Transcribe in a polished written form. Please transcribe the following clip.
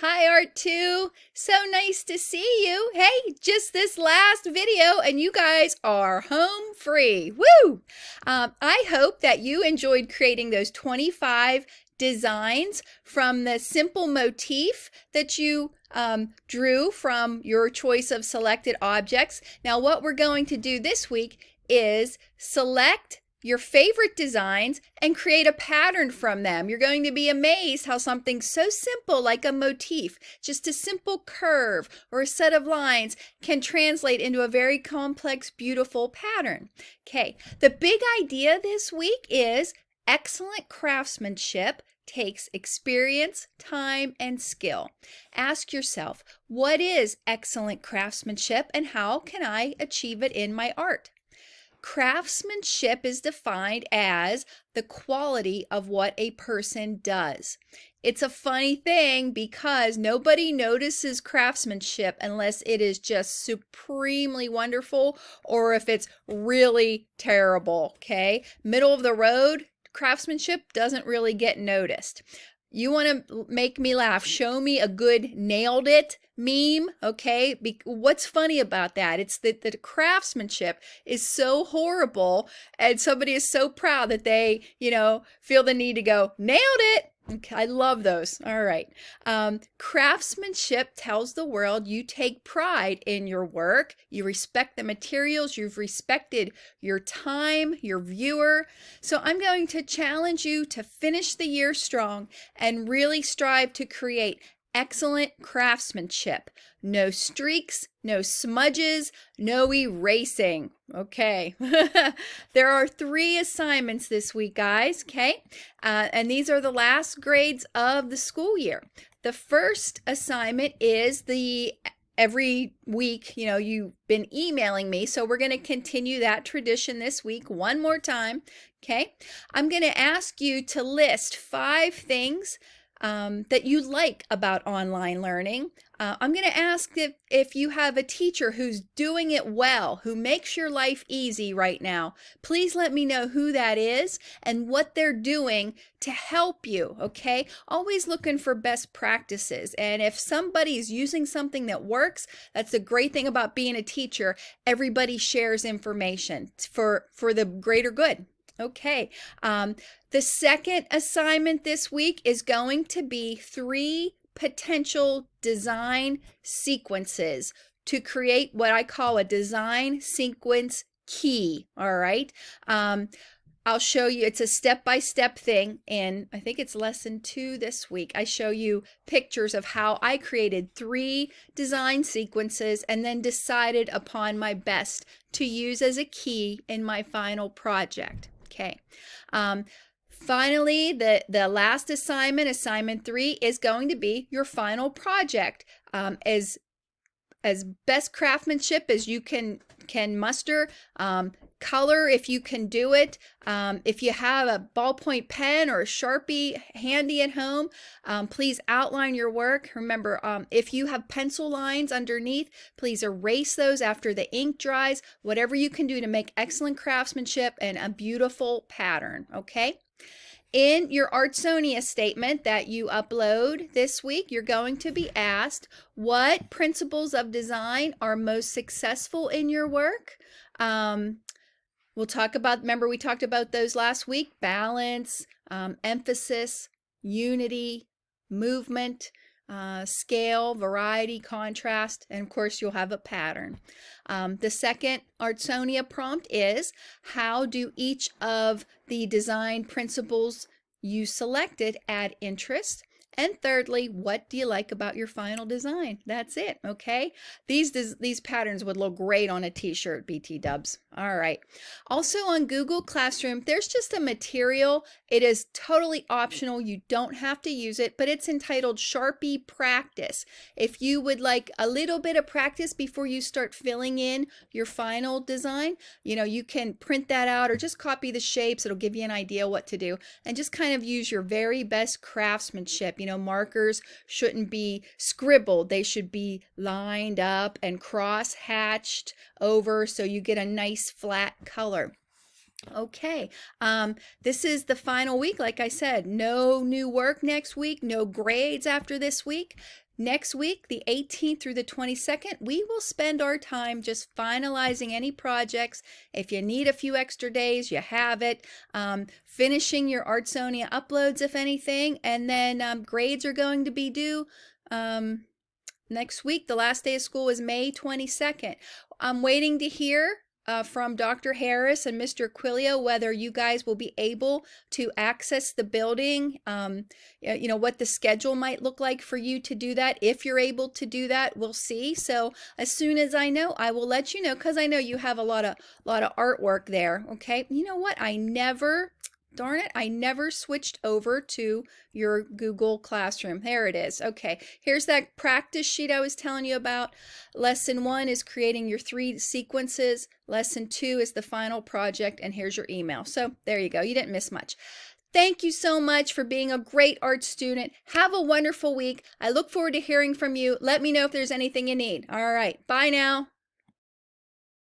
Hi, Art 2. So nice to see you. Hey, just this last video and you guys are home free. Woo! I hope that you enjoyed creating those 25 designs from the simple motif that you drew from your choice of selected objects. Now, what we're going to do this week is select your favorite designs and create a pattern from them. You're going to be amazed how something so simple like a motif, just a simple curve or a set of lines, can translate into a very complex, beautiful pattern. Okay, the big idea this week is excellent craftsmanship takes experience, time, and skill. Ask yourself, what is excellent craftsmanship and how can I achieve it in my art? Craftsmanship is defined as the quality of what a person does. It's a funny thing because nobody notices craftsmanship unless it is just supremely wonderful or if it's really terrible, okay? Middle of the road craftsmanship doesn't really get noticed. You want to make me laugh, show me a good nailed it meme, okay? What's funny about that? It's that the craftsmanship is so horrible and somebody is so proud that they, feel the need to go, nailed it. Okay, I love those. All right. Craftsmanship tells the world you take pride in your work. You respect the materials. You've respected your time, your viewer. So I'm going to challenge you to finish the year strong and really strive to create excellent craftsmanship. No streaks, no smudges, no erasing. Okay. There are 3 assignments this week, guys. Okay. And these are the last grades of the school year. The first assignment is every week, you've been emailing me, so we're going to continue that tradition this week one more time. Okay. I'm going to ask you to list 5 things that you like about online learning. I'm going to ask if you have a teacher who's doing it well, who makes your life easy right now. Please let me know who that is and what they're doing to help you, okay? Always looking for best practices. And if somebody's using something that works, that's the great thing about being a teacher. Everybody shares information for the greater good. Okay. The second assignment this week is going to be 3 potential design sequences to create what I call a design sequence key. All right. I'll show you, it's a step-by-step thing, and I think it's lesson 2 this week. I show you pictures of how I created 3 design sequences and then decided upon my best to use as a key in my final project. Okay. Finally, the last assignment 3, is going to be your final project. As best craftsmanship as you can muster, color if you can do it. If you have a ballpoint pen or a Sharpie handy at home, please outline your work. Remember, if you have pencil lines underneath, please erase those after the ink dries. Whatever you can do to make excellent craftsmanship and a beautiful pattern, okay? In your Artsonia statement that you upload this week, you're going to be asked what principles of design are most successful in your work. We'll talk about, remember we talked about those last week: balance, emphasis, unity, movement, scale, variety, contrast, and of course you'll have a pattern. The second Artsonia prompt is, how do each of the design principles you selected add interest? And thirdly, what do you like about your final design? That's it, okay? These patterns would look great on a t-shirt, BT dubs. All right. Also on Google Classroom, there's just a material. It is totally optional. You don't have to use it, but it's entitled Sharpie Practice. If you would like a little bit of practice before you start filling in your final design, you can print that out or just copy the shapes. It'll give you an idea what to do and just kind of use your very best craftsmanship. Markers shouldn't be scribbled. They should be lined up and cross hatched over so you get a nice flat color. Okay, this is the final week. Like I said, no new work next week, no grades after this week. Next week, the 18th through the 22nd, we will spend our time just finalizing any projects. If you need a few extra days, you have it. Finishing your Artsonia uploads, if anything, and then grades are going to be due. Next week, the last day of school is May 22nd. I'm waiting to hear from Dr. Harris and Mr. Quilio whether you guys will be able to access the building, what the schedule might look like for you to do that. If you're able to do that, we'll see. So as soon as I know, I will let you know, because I know you have a lot of artwork there. Okay, you know what? Darn it, I never switched over to your Google Classroom. There it is. Okay, here's that practice sheet I was telling you about. Lesson 1 is creating your 3 sequences. Lesson 2 is the final project, and here's your email. So there you go. You didn't miss much. Thank you so much for being a great art student. Have a wonderful week. I look forward to hearing from you. Let me know if there's anything you need. All right, bye now.